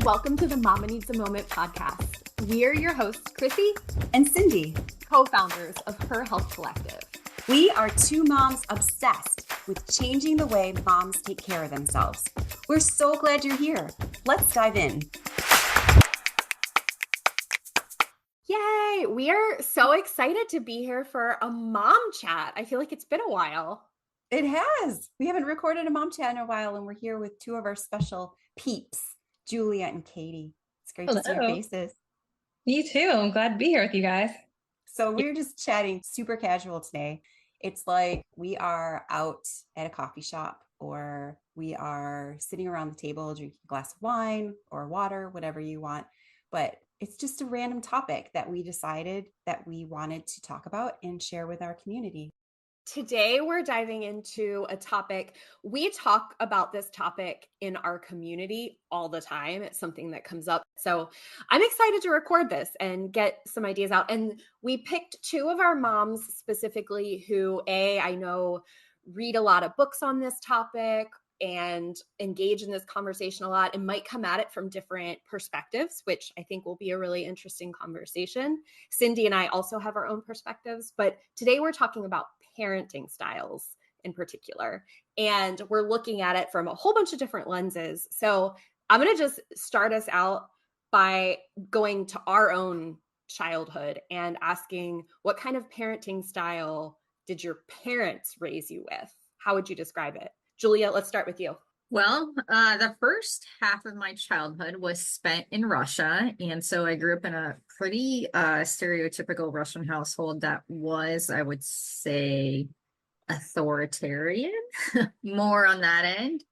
Welcome to the Mama Needs a Moment podcast. We are your hosts, Crissy and Cindi, co-founders of Her Health Collective. We are two moms obsessed with changing the way moms take care of themselves. We're so glad you're here. Let's dive in. Yay! We are so excited to be here for a mom chat. I feel like it's been a while. It has. We haven't recorded a mom chat in a while, and we're here with two of our special peeps, Julia and Katie. It's great to see your faces. Me too. I'm glad to be here with you guys. So we're just chatting super casual today. It's like we are out at a coffee shop, or we are sitting around the table drinking a glass of wine or water, whatever you want. But it's just a random topic that we decided that we wanted to talk about and share with our community. Today, we're diving into a topic. We talk about this topic in our community all the time. It's something that comes up. So I'm excited to record this and get some ideas out. And we picked two of our moms specifically who, I know read a lot of books on this topic and engage in this conversation a lot and might come at it from different perspectives, which I think will be a really interesting conversation. Cindi and I also have our own perspectives, but today we're talking about parenting styles in particular, and we're looking at it from a whole bunch of different lenses. So I'm going to just start us out by going to our own childhood and asking, what kind of parenting style did your parents raise you with? How would you describe it? Julia, let's start with you. Well, the first half of my childhood was spent in Russia. And so I grew up in a pretty stereotypical Russian household that was, I would say, authoritarian, more on that end.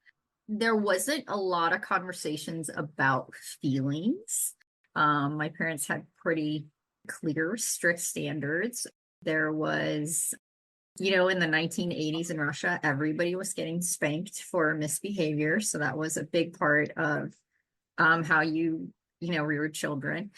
There wasn't a lot of conversations about feelings. My parents had pretty clear, strict standards. There was, in the 1980s in Russia, everybody was getting spanked for misbehavior. So that was a big part of how you reared children.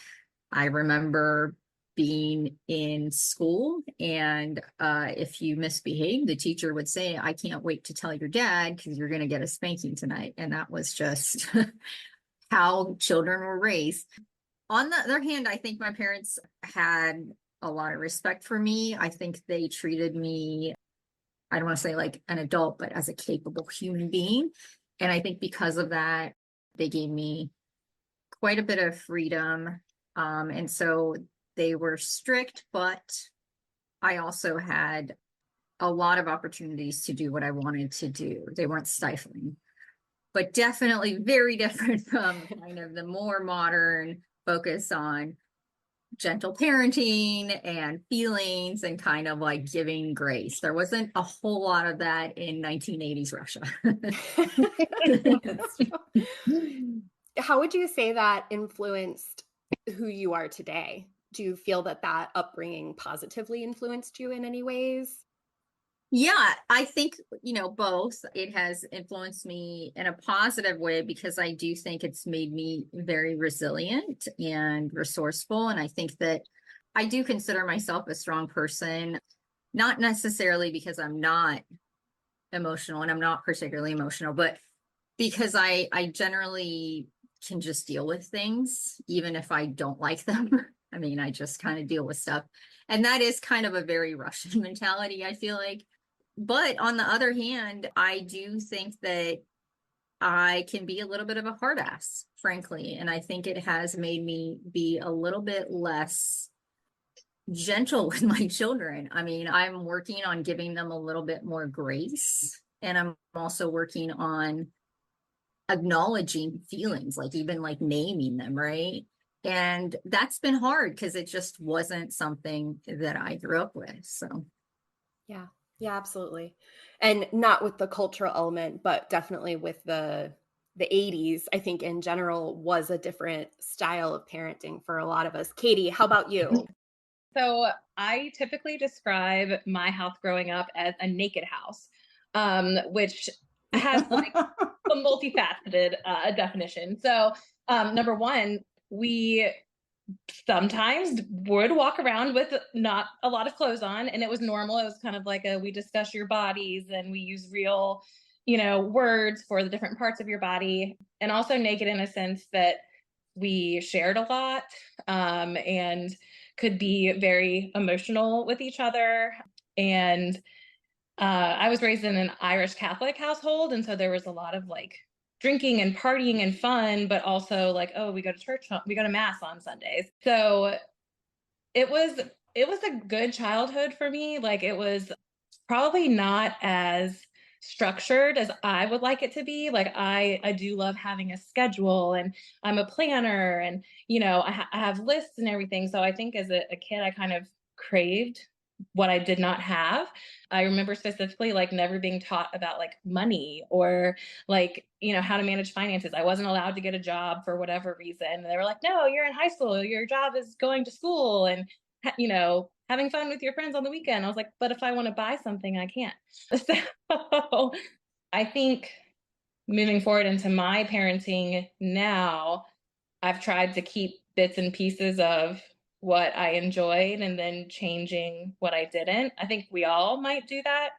I remember being in school, and if you misbehaved, the teacher would say, "I can't wait to tell your dad because you're going to get a spanking tonight." And that was just how children were raised. On the other hand, I think my parents had a lot of respect for me. I think they treated me, I don't want to say like an adult, but as a capable human being. And I think because of that, they gave me quite a bit of freedom. And so they were strict, but I also had a lot of opportunities to do what I wanted to do. They weren't stifling, but definitely very different from kind of the more modern focus on gentle parenting and feelings and kind of like giving grace. There wasn't a whole lot of that in 1980s Russia. How would you say that influenced who you are today? Do you feel that upbringing positively influenced you in any ways? Yeah, I think, both. It has influenced me in a positive way because I do think it's made me very resilient and resourceful. And I think that I do consider myself a strong person, not necessarily because I'm not emotional, and I'm not particularly emotional, but because I generally can just deal with things, even if I don't like them. I mean, I just kind of deal with stuff. And that is kind of a very Russian mentality, I feel like. But on the other hand, I do think that I can be a little bit of a hard ass, frankly. And I think it has made me be a little bit less gentle with my children. I mean, I'm working on giving them a little bit more grace. And I'm also working on acknowledging feelings, like even like naming them, right? And that's been hard because it just wasn't something that I grew up with. So yeah, absolutely. And not with the cultural element, but definitely with the 80s, I think in general was a different style of parenting for a lot of us. Katie, how about you? So I typically describe my house growing up as a naked house, which has like a multifaceted definition. So number one, we sometimes would walk around with not a lot of clothes on, and it was normal. It was kind of like we discuss your bodies and we use real, words for the different parts of your body, and also naked in a sense that we shared a lot, and could be very emotional with each other. And I was raised in an Irish Catholic household, and so there was a lot of like drinking and partying and fun, but also like, oh, we go to church, we go to mass on Sundays. So it was it was a good childhood for me. Like it was probably not as structured as I would like it to be. Like I do love having a schedule, and I'm a planner, and I have lists and everything. So I think as a kid I kind of craved what I did not have. I remember specifically like never being taught about like money or like, how to manage finances. I wasn't allowed to get a job for whatever reason. And they were like, no, you're in high school. Your job is going to school and, having fun with your friends on the weekend. I was like, but if I want to buy something, I can't. So I think moving forward into my parenting now, I've tried to keep bits and pieces of what I enjoyed and then changing what I didn't. I think we all might do that.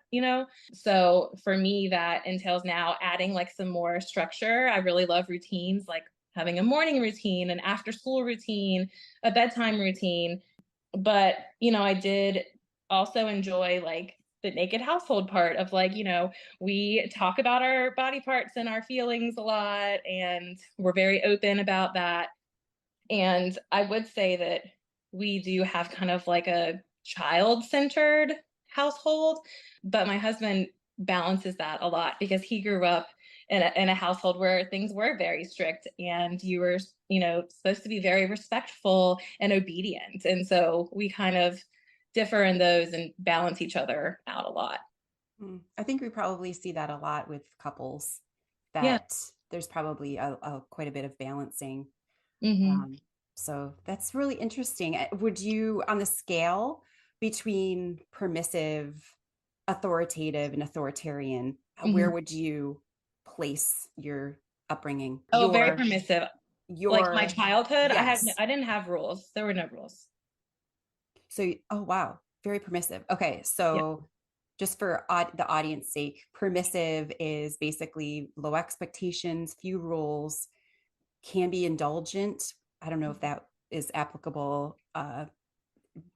So for me, that entails now adding like some more structure. I really love routines, like having a morning routine, an after school routine, a bedtime routine. But, I did also enjoy like the naked household part of like, we talk about our body parts and our feelings a lot, and we're very open about that. And I would say that we do have kind of like a child-centered household, but my husband balances that a lot because he grew up in a household where things were very strict, and you were, supposed to be very respectful and obedient. And so we kind of differ in those and balance each other out a lot. I think we probably see that a lot with couples, Yeah. that there's probably quite a bit of balancing. Mm-hmm. So that's really interesting. Would you, on the scale between permissive, authoritative, and authoritarian, where Mm-hmm. would you place your upbringing? Oh, very permissive. Like my Your, childhood, yes. I didn't have rules. There were no rules. So, oh, wow. Very permissive. Okay. Yeah. So just for the audience sake, permissive is basically low expectations, few rules, can be indulgent. I don't know if that is applicable.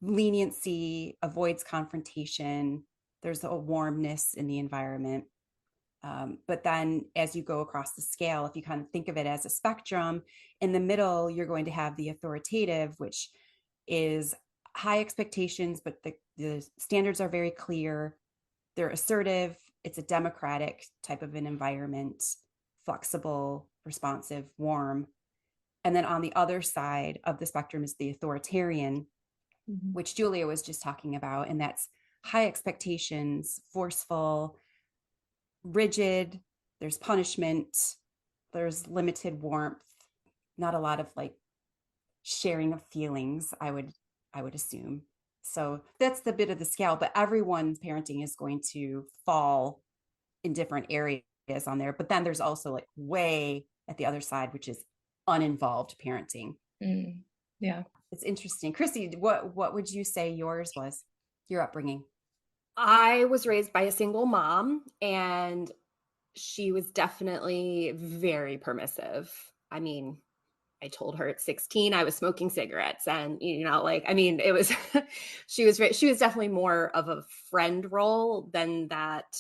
Leniency, avoids confrontation. There's a warmness in the environment. But then as you go across the scale, if you kind of think of it as a spectrum, in the middle, you're going to have the authoritative, which is high expectations, but the standards are very clear. They're assertive. It's a democratic type of an environment, flexible, responsive, warm. And then on the other side of the spectrum is the authoritarian, Mm-hmm. which Julia was just talking about. And that's high expectations, forceful, rigid. There's punishment. There's limited warmth. Not a lot of like sharing of feelings, I would assume. So that's the bit of the scale, but everyone's parenting is going to fall in different areas on there. But then there's also like way at the other side, which is uninvolved parenting. Yeah. It's interesting. Crissy, what would you say yours was, your upbringing? I was raised by a single mom, and she was definitely very permissive. I mean, I told her at 16 I was smoking cigarettes, and it was she was definitely more of a friend role than that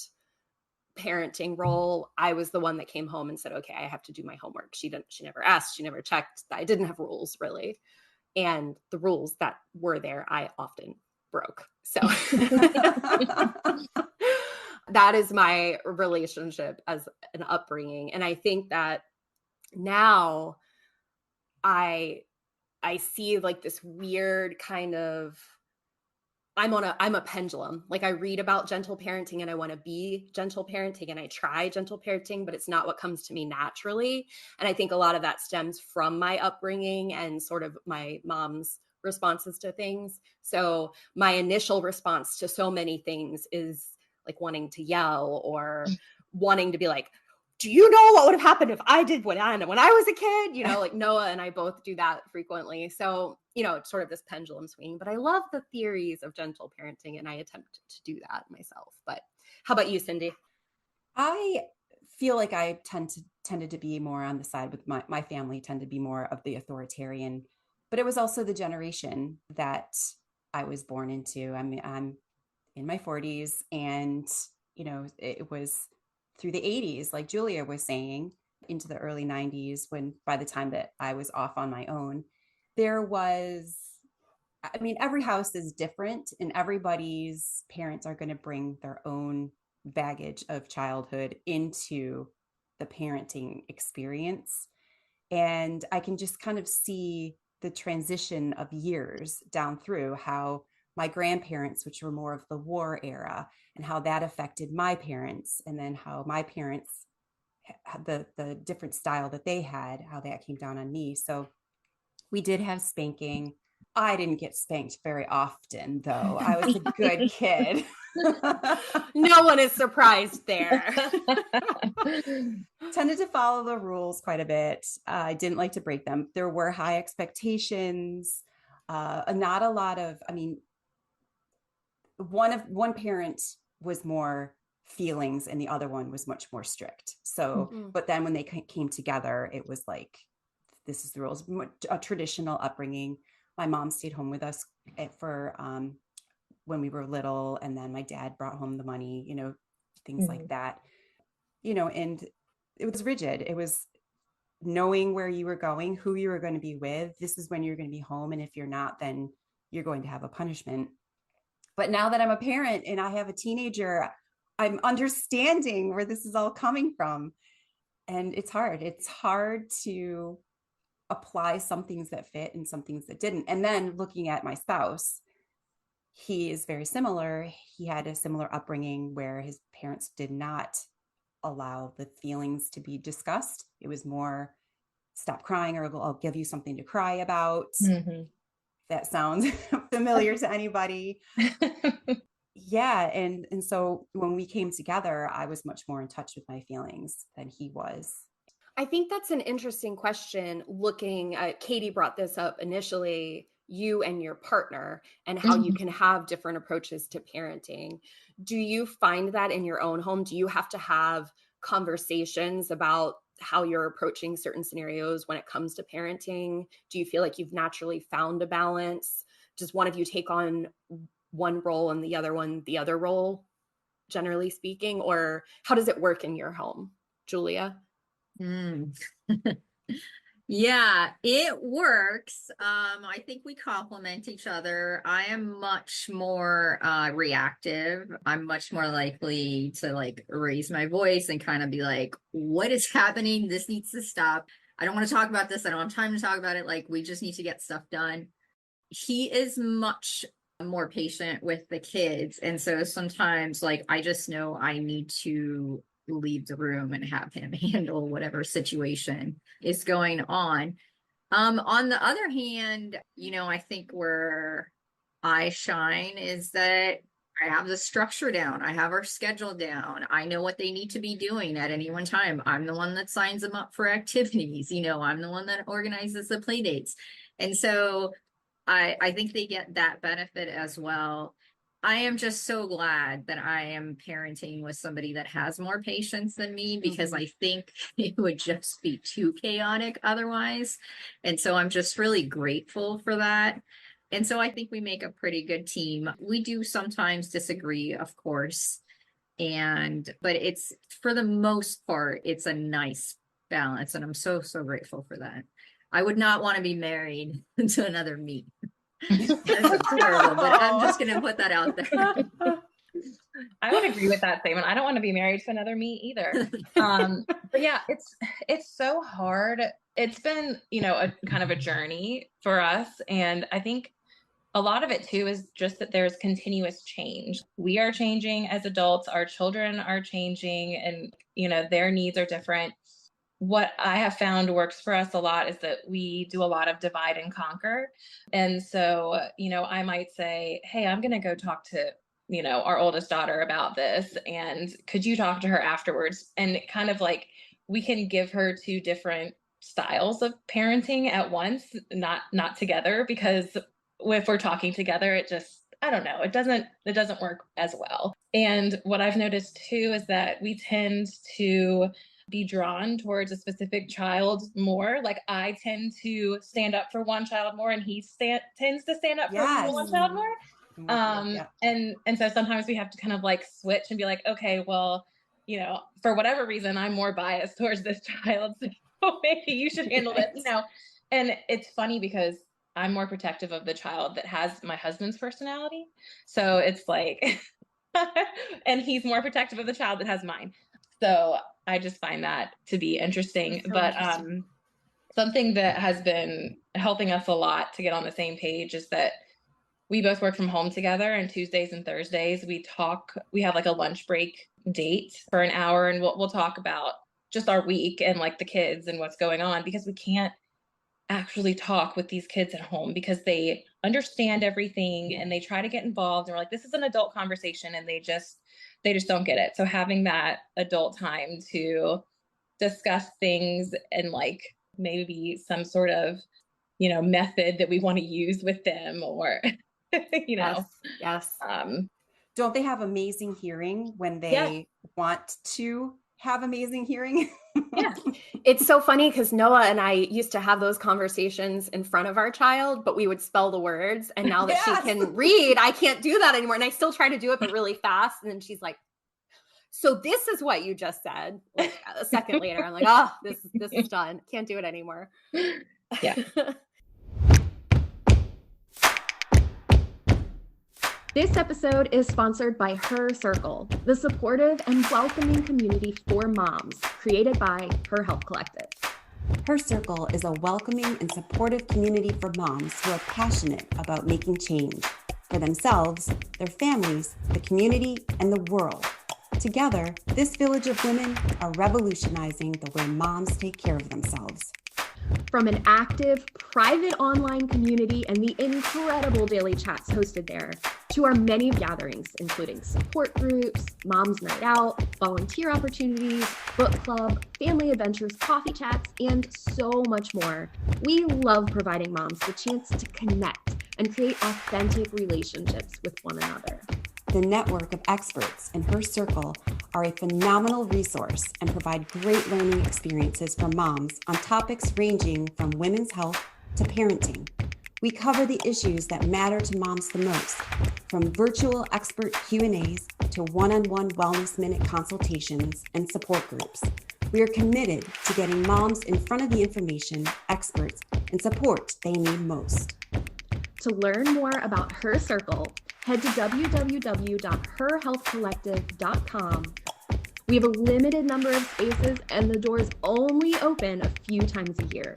parenting role. I was the one that came home and said, okay, I have to do my homework. She never asked, she never checked. I didn't have rules really. And the rules that were there, I often broke. So that is my relationship as an upbringing. And I think that now I see like this weird kind of, I'm a pendulum. Like I read about gentle parenting and I want to be gentle parenting and I try gentle parenting, but it's not what comes to me naturally. And I think a lot of that stems from my upbringing and sort of my mom's responses to things. So my initial response to so many things is like wanting to yell or wanting to be like, do you know what would have happened if I did when I was a kid? Like Noah and I both do that frequently. So, it's sort of this pendulum swing, but I love the theories of gentle parenting and I attempt to do that myself. But how about you, Cindi? I feel like I tend to tended to be more on the side with my family tended to be more of the authoritarian, but it was also the generation that I was born into. I mean, I'm in my 40s, and, it was through the 80s, like Julia was saying, into the early 90s, when by the time that I was off on my own, there was, I mean, every house is different, and everybody's parents are going to bring their own baggage of childhood into the parenting experience. And I can just kind of see the transition of years down through how my grandparents, which were more of the war era, and how that affected my parents, and then how my parents, the different style that they had, how that came down on me. So we did have spanking. I didn't get spanked very often, though. I was a good kid. No one is surprised there. Tended to follow the rules quite a bit. I didn't like to break them. There were high expectations. Not a lot of, I mean, one parent was more feelings and the other one was much more strict. So, but then when they came together, it was like, this is the rules. A traditional upbringing. My mom stayed home with us for when we were little, and then my dad brought home the money, things like that, and it was rigid. It was knowing where you were going, who you were going to be with. This is when you're going to be home, and if you're not, then you're going to have a punishment. But now that I'm a parent and I have a teenager, I'm understanding where this is all coming from. And it's hard. It's hard to apply some things that fit and some things that didn't. And then looking at my spouse, he is very similar. He had a similar upbringing where his parents did not allow the feelings to be discussed. It was more, stop crying, or I'll give you something to cry about. Mm-hmm. That sounds familiar to anybody. Yeah. And so when we came together, I was much more in touch with my feelings than he was. I think that's an interesting question. Looking at, Katie brought this up initially, you and your partner, and how you can have different approaches to parenting. Do you find that in your own home? Do you have to have conversations about how you're approaching certain scenarios when it comes to parenting? Do you feel like you've naturally found a balance? Does one of you take on one role and the other one the other role, generally speaking? Or how does it work in your home, Julia? Yeah, it works. I think we complement each other. I am much more reactive. I'm much more likely to like raise my voice and kind of be like, what is happening? This needs to stop. I don't want to talk about this. I don't have time to talk about it. Like, we just need to get stuff done. He is much more patient with the kids. And so sometimes, like, I just know I need to leave the room and have him handle whatever situation is going on. On the other hand, I think where I shine is that I have the structure down. I have our schedule down. I know what they need to be doing at any one time. I'm the one that signs them up for activities. I'm the one that organizes the play dates. And so I think they get that benefit as well. I am just so glad that I am parenting with somebody that has more patience than me, because I think it would just be too chaotic otherwise. And so I'm just really grateful for that. And so I think we make a pretty good team. We do sometimes disagree, of course. But it's, for the most part, it's a nice balance. And I'm so, so grateful for that. I would not want to be married to another me. That's terrible, but I'm just going to put that out there. I would agree with that statement. I don't want to be married to another me either. But yeah, it's so hard. It's been, a kind of a journey for us. And I think a lot of it too is just that there's continuous change. We are changing as adults, our children are changing, and, their needs are different. What I have found works for us a lot is that we do a lot of divide and conquer. And so, I might say, hey, I'm going to go talk to, our oldest daughter about this. And could you talk to her afterwards? And kind of like, we can give her two different styles of parenting at once, not together, because if we're talking together, it just, I don't know, it doesn't work as well. And what I've noticed too is that we tend to be drawn towards a specific child more. Like I tend to stand up for one child more, and he tends to stand up for one child more. And so sometimes we have to kind of like switch and be like, okay, well, you know, for whatever reason, I'm more biased towards this child, so maybe you should handle this, you know. And it's funny because I'm more protective of the child that has my husband's personality. So it's like, and he's more protective of the child that has mine. So I just find that to be interesting. But something that has been helping us a lot to get on the same page is that we both work from home together, and Tuesdays and Thursdays we have like a lunch break date for an hour, and we'll talk about just our week and like the kids and what's going on, because we can't actually talk with these kids at home because they understand everything and they try to get involved, and we're like, this is an adult conversation, and they just don't get it. So having that adult time to discuss things and like maybe some sort of, you know, method that we want to use with them, or you know. Yes. Don't they have amazing hearing when they want to have amazing hearing? Yeah. It's so funny because Noah and I used to have those conversations in front of our child, but we would spell the words. And now that she can read, I can't do that anymore. And I still try to do it, but really fast. And then she's like, so this is what you just said. Like a second later, I'm like, oh, this is done. Can't do it anymore. Yeah. This episode is sponsored by Her Circle, the supportive and welcoming community for moms created by Her Health Collective. Her Circle is a welcoming and supportive community for moms who are passionate about making change for themselves, their families, the community, and the world. Together, this village of women are revolutionizing the way moms take care of themselves. From an active, private online community and the incredible daily chats hosted there, to our many gatherings, including support groups, Mom's Night Out, volunteer opportunities, book club, family adventures, coffee chats, and so much more. We love providing moms the chance to connect and create authentic relationships with one another. The network of experts in Her Circle are a phenomenal resource and provide great learning experiences for moms on topics ranging from women's health to parenting. We cover the issues that matter to moms the most, from virtual expert Q&As to one-on-one wellness minute consultations and support groups. We are committed to getting moms in front of the information, experts, and support they need most. To learn more about Her Circle, head to www.herhealthcollective.com. We have a limited number of spaces, and the doors only open a few times a year.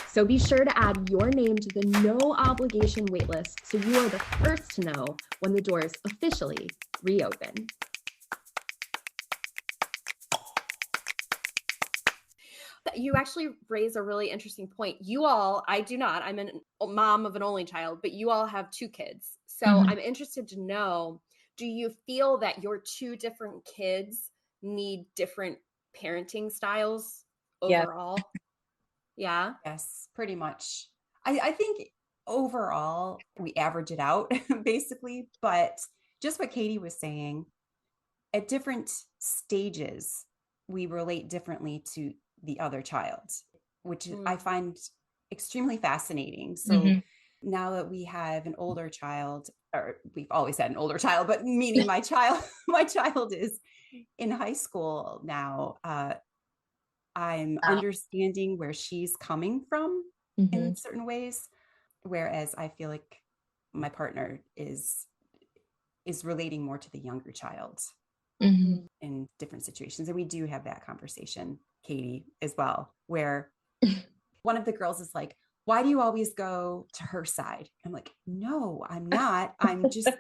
So be sure to add your name to the no obligation waitlist so you are the first to know when the doors officially reopen. You actually raise a really interesting point. You all, I do not, I'm a mom of an only child, but you all have two kids. So I'm interested to know, do you feel that your two different kids need different parenting styles overall? Yeah. Yes, pretty much. I think overall we average it out basically, but just what Katie was saying, at different stages, we relate differently to the other child, which I find extremely fascinating. So now that we have an older child, or we've always had an older child, but meaning my child is in high school now, I'm understanding where she's coming from in certain ways, whereas I feel like my partner is relating more to the younger child in different situations. And we do have that conversation, Katie, as well, where one of the girls is like, why do you always go to her side? I'm like, no, I'm not. I'm just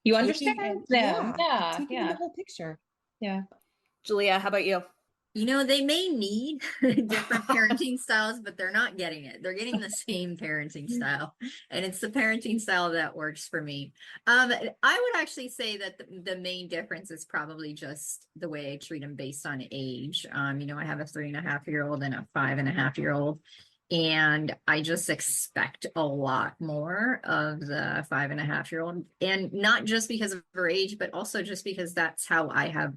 you understand them. Taking the whole picture. Yeah. Julia, how about you? You know, they may need different parenting styles, but they're not getting it. They're getting the same parenting style. And it's the parenting style that works for me. I would actually say that the main difference is probably just the way I treat them based on age. You know, I have a 3.5-year-old and a 5.5-year-old. And I just expect a lot more of the 5.5-year-old. And not just because of her age, but also just because that's how I have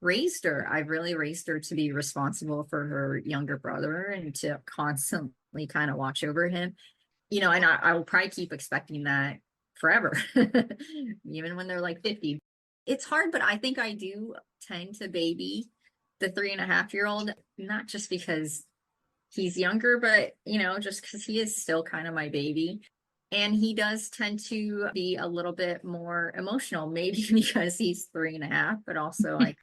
raised her. I really raised her to be responsible for her younger brother and to constantly kind of watch over him. And I will probably keep expecting that forever, even when they're like 50. It's hard, but I think I do tend to baby the 3.5-year-old, not just because he's younger, but, just because he is still kind of my baby. And he does tend to be a little bit more emotional, maybe because he's 3.5, but also like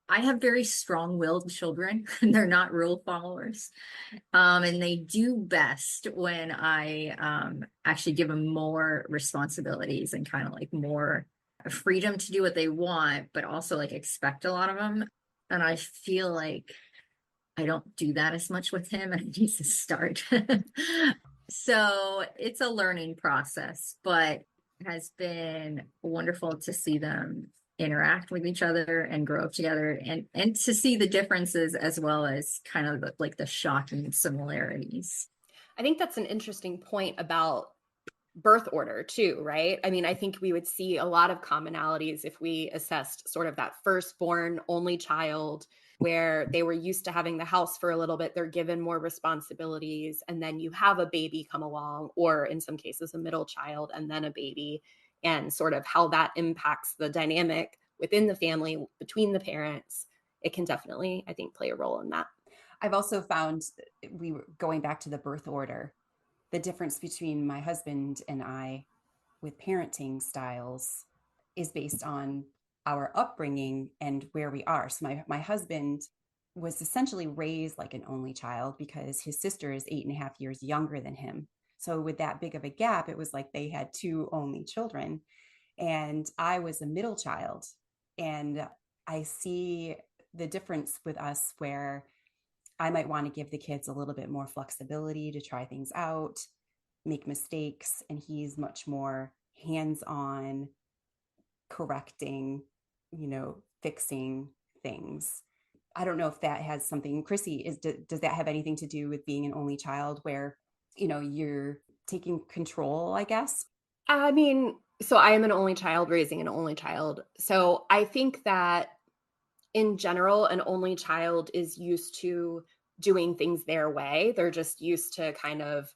I have very strong-willed children and they're not rule followers. And they do best when I actually give them more responsibilities and kind of like more freedom to do what they want, but also like expect a lot of them. And I feel like I don't do that as much with him, and he needs to start. So it's a learning process, but it has been wonderful to see them interact with each other and grow up together, and to see the differences as well as kind of like the shocking similarities. I think that's an interesting point about birth order too, right? I mean, I think we would see a lot of commonalities if we assessed sort of that firstborn only child where they were used to having the house for a little bit, they're given more responsibilities, and then you have a baby come along, or in some cases a middle child and then a baby, and sort of how that impacts the dynamic within the family between the parents. It can definitely, I think, play a role in that. I've also found, we were going back to the birth order, the difference between my husband and I with parenting styles is based on our upbringing and where we are. So my husband was essentially raised like an only child because his sister is 8.5 years younger than him. So with that big of a gap, it was like they had two only children. And I was a middle child. And I see the difference with us where I might want to give the kids a little bit more flexibility to try things out, make mistakes, and he's much more hands-on, correcting, fixing things. I don't know if that has something, Crissy, does that have anything to do with being an only child where, you're taking control, I guess? I mean, so I am an only child raising an only child. So I think that in general, an only child is used to doing things their way. They're just used to kind of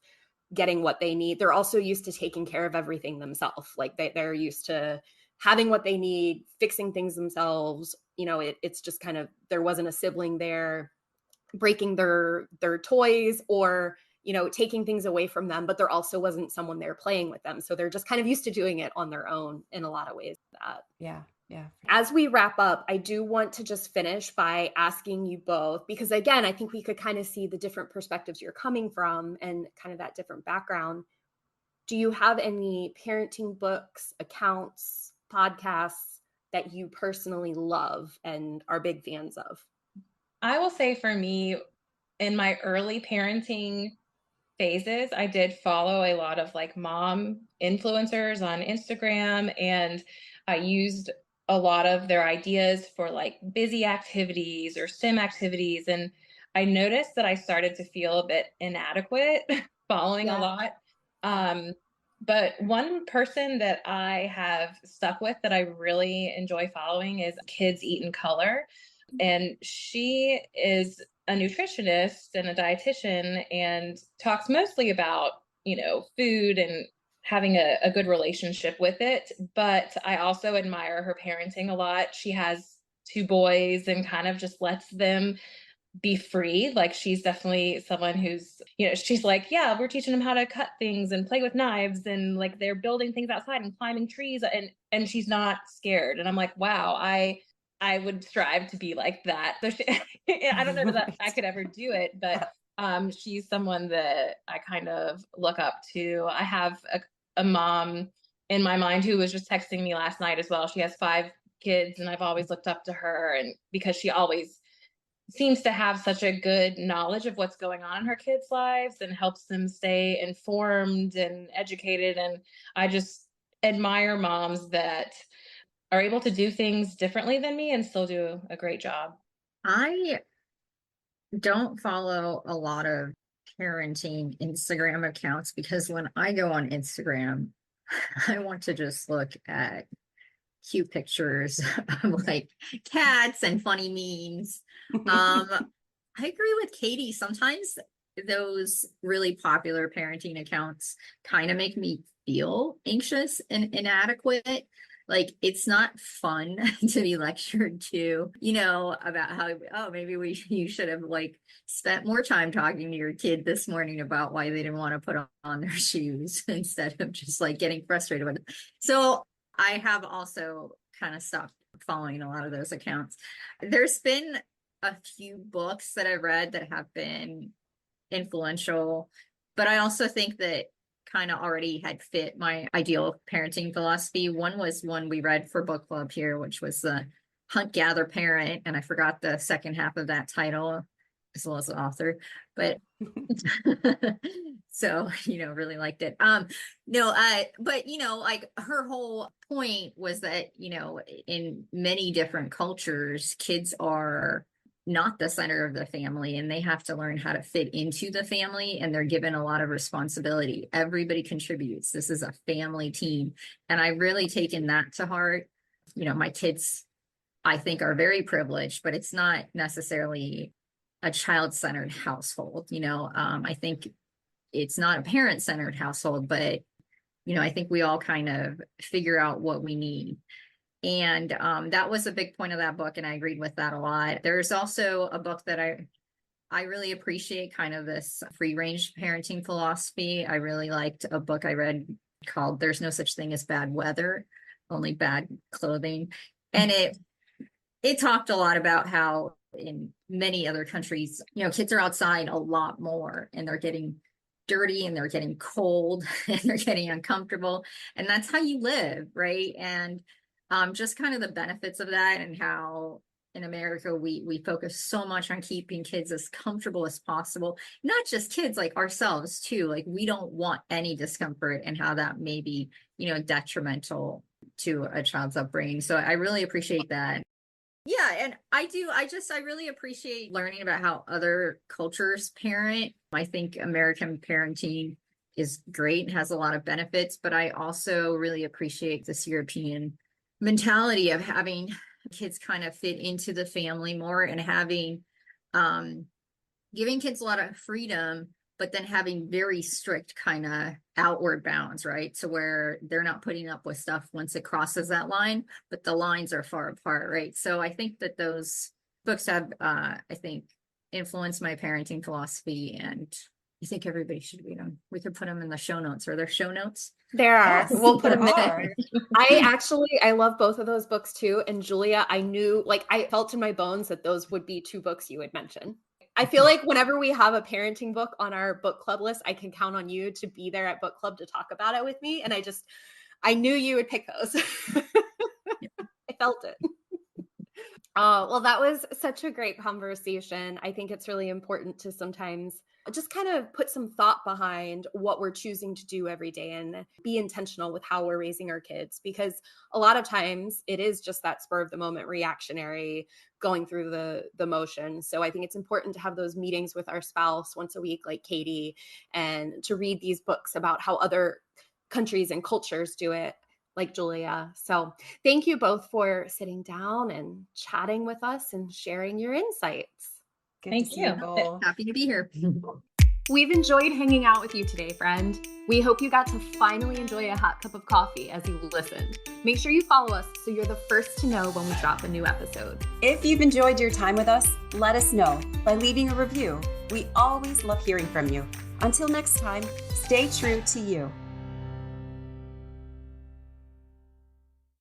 getting what they need. They're also used to taking care of everything themselves. Like they're used to having what they need, fixing things themselves. It's just kind of, there wasn't a sibling there breaking their toys or taking things away from them, but there also wasn't someone there playing with them. So they're just kind of used to doing it on their own in a lot of ways. Yeah. As we wrap up, I do want to just finish by asking you both, because again, I think we could kind of see the different perspectives you're coming from and kind of that different background. Do you have any parenting books, accounts, podcasts that you personally love and are big fans of? I will say for me, in my early parenting phases, I did follow a lot of like mom influencers on Instagram, and I used a lot of their ideas for like busy activities or sim activities. And I noticed that I started to feel a bit inadequate following a lot. But one person that I have stuck with that I really enjoy following is Kids Eat in Color. And she is a nutritionist and a dietitian and talks mostly about, food and having a good relationship with it. But I also admire her parenting a lot. She has two boys and kind of just lets them be free. Like she's definitely someone who's, she's like, yeah, we're teaching them how to cut things and play with knives, and like they're building things outside and climbing trees, and she's not scared. And I'm like, wow, I would strive to be like that. So I don't know that I could ever do it, but she's someone that I kind of look up to. I have a mom in my mind who was just texting me last night as well. She has 5 kids, and I've always looked up to her, and because she always seems to have such a good knowledge of what's going on in her kids' lives and helps them stay informed and educated. And I just admire moms that are able to do things differently than me and still do a great job. I don't follow a lot of parenting Instagram accounts because when I go on Instagram, I want to just look at cute pictures of like cats and funny memes. I agree with Katie. Sometimes those really popular parenting accounts kind of make me feel anxious and inadequate. Like, it's not fun to be lectured to, about how, oh, maybe you should have like spent more time talking to your kid this morning about why they didn't want to put on their shoes instead of just like getting frustrated with it. So I have also kind of stopped following a lot of those accounts. There's been a few books that I read that have been influential, but I also think that kind of already had fit my ideal parenting philosophy. One was one we read for book club here, which was the Hunt, Gather, Parent, and I forgot the second half of that title as well as the author, but so really liked it. But like her whole point was that in many different cultures, kids are not the center of the family, and they have to learn how to fit into the family, and they're given a lot of responsibility. Everybody contributes. This is a family team, and I've really taken that to heart. My kids, I think, are very privileged, but it's not necessarily a child-centered household. I think it's not a parent-centered household, but I think we all kind of figure out what we need. And that was a big point of that book, and I agreed with that a lot. There's also a book that I really appreciate, kind of this free-range parenting philosophy. I really liked a book I read called There's No Such Thing as Bad Weather, Only Bad Clothing. And it talked a lot about how in many other countries, kids are outside a lot more, and they're getting dirty, and they're getting cold, and they're getting uncomfortable. And that's how you live, right? And just kind of the benefits of that, and how in America we focus so much on keeping kids as comfortable as possible. Not just kids, like ourselves too. Like, we don't want any discomfort, and how that may be detrimental to a child's upbringing. So I really appreciate that. Yeah, and I really appreciate learning about how other cultures parent. I think American parenting is great and has a lot of benefits, but I also really appreciate this European mentality of having kids kind of fit into the family more, and having giving kids a lot of freedom, but then having very strict kind of outward bounds, right? So where they're not putting up with stuff once it crosses that line, but the lines are far apart, right? So I think that those books have I think influenced my parenting philosophy, and I think everybody should read them. We could put them in the show notes. Are there show notes? There are. Yes, We'll put them there in. I love both of those books too. And Julia, I felt in my bones that those would be two books you would mention. I feel like whenever we have a parenting book on our book club list, I can count on you to be there at book club to talk about it with me. And I knew you would pick those. I felt it. Oh, well, that was such a great conversation. I think it's really important to sometimes just kind of put some thought behind what we're choosing to do every day, and be intentional with how we're raising our kids, because a lot of times it is just that spur of the moment, reactionary, going through the motion. So I think it's important to have those meetings with our spouse once a week, like Katie, and to read these books about how other countries and cultures do it, like Julia. So thank you both for sitting down and chatting with us and sharing your insights. Good Thank to see you. both. Happy to be here. We've enjoyed hanging out with you today, friend. We hope you got to finally enjoy a hot cup of coffee as you listened. Make sure you follow us so you're the first to know when we drop a new episode. If you've enjoyed your time with us, let us know by leaving a review. We always love hearing from you. Until next time, stay true to you.